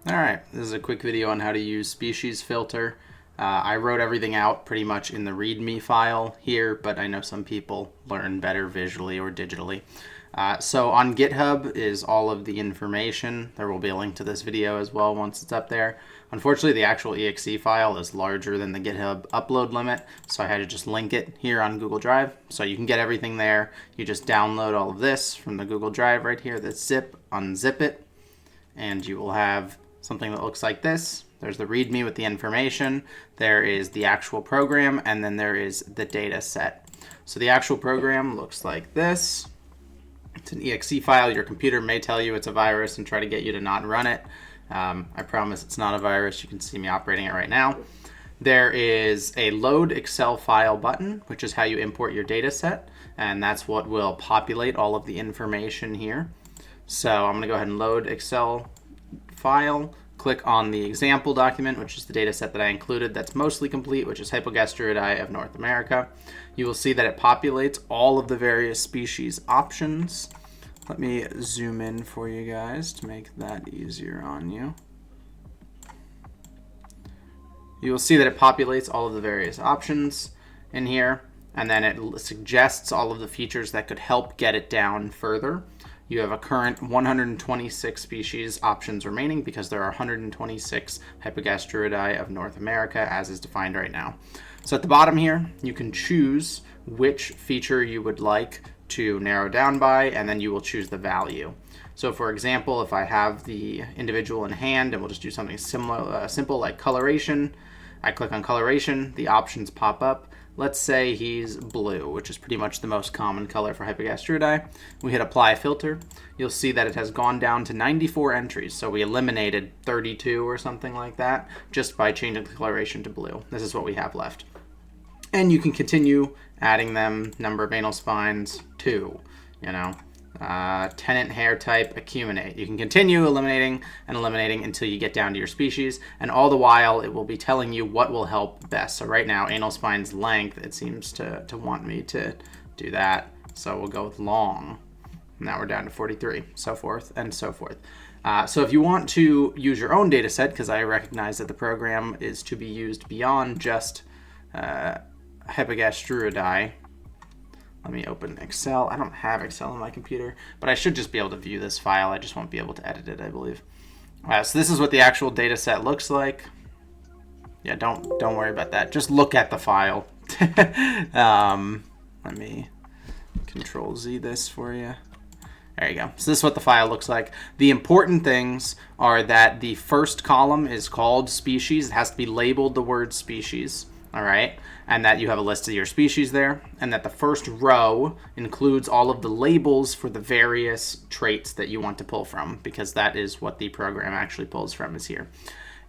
All right, this is a quick video on how to use SpeciesFilter. I wrote everything out pretty much in the README file here, but I know some people learn better visually or digitally. So on GitHub is all of the information. There will be a link to this video as well once it's up there. Unfortunately, the actual exe file is larger than the GitHub upload limit, so I had to just link it here on Google Drive. So you can get everything there. You just download all of this from the Google Drive right here, the zip, unzip it, and you will have something that looks like this. There's the README with the information, there is the actual program, and then there is the data set. So the actual program looks like this. It's an exe file. Your computer may tell you it's a virus and try to get you to not run it. I promise it's not a virus. You can see me operating it right now. There is a load Excel file button, which is how you import your data set, and that's what will populate all of the information here. So I'm going to go ahead and load Excel file, click on the example document, which is the data set that I included that's mostly complete, which is Hypogastruridae of North America. You will see that it populates all of the various species options. Let me zoom in for you guys to make that easier on you. You will see that it populates all of the various options in here, and then it suggests all of the features that could help get it down further. You have a current 126 species options remaining because there are 126 Hypogastruridae of North America as is defined right now. So at the bottom here, you can choose which feature you would like to narrow down by, and then you will choose the value. So for example, if I have the individual in hand, and we'll just do something similar, simple like coloration, I click on coloration, the options pop up. Let's say he's blue, which is pretty much the most common color for Hypogastruridae. We hit apply filter. You'll see that it has gone down to 94 entries. So we eliminated 32 or something like that just by changing the coloration to blue. This is what we have left. And you can continue adding them, number of anal spines, 2, tenant hair type, acuminate. You can continue eliminating and eliminating until you get down to your species, and all the while it will be telling you what will help best. So right now, anal spines length, it seems to want me to do that. So we'll go with long. Now we're down to 43, so forth and so forth. So if you want to use your own data set, because I recognize that the program is to be used beyond just Hypogastruridae. Let me open Excel. I don't have Excel on my computer, but I should just be able to view this file. I just won't be able to edit it, I believe. So this is what the actual data set looks like. Yeah, don't worry about that. Just look at the file. Let me Control Z this for you. There you go. So this is what the file looks like. The important things are that the first column is called species. It has to be labeled the word species. All right, and that you have a list of your species there, and that the first row includes all of the labels for the various traits that you want to pull from, because that is what the program actually pulls from, is here.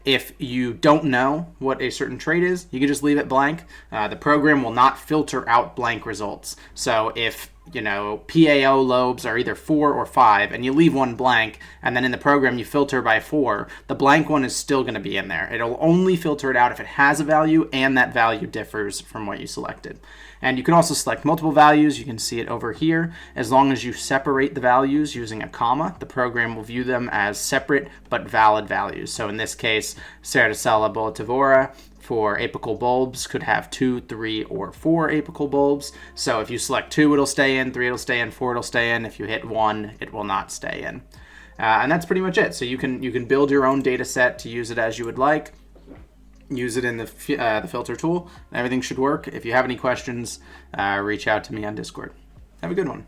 If you don't know what a certain trait is, you can just leave it blank. The program will not filter out blank results. So if PAO lobes are either 4 or 5, and you leave one blank, and then in the program you filter by 4, the blank one is still going to be in there. It'll only filter it out if it has a value and that value differs from what you selected. And you can also select multiple values. You can see it over here. As long as you separate the values using a comma, the program will view them as separate but valid values. So in this case, Ceratocella boletivora for apical bulbs could have 2, 3, or 4 apical bulbs. So if you select 2, it'll stay in, 3, it'll stay in, 4, it'll stay in. If you hit 1, it will not stay in. And that's pretty much it. So you can build your own data set to use it as you would like. Use it in the filter tool. Everything should work. If you have any questions, reach out to me on Discord. Have a good one.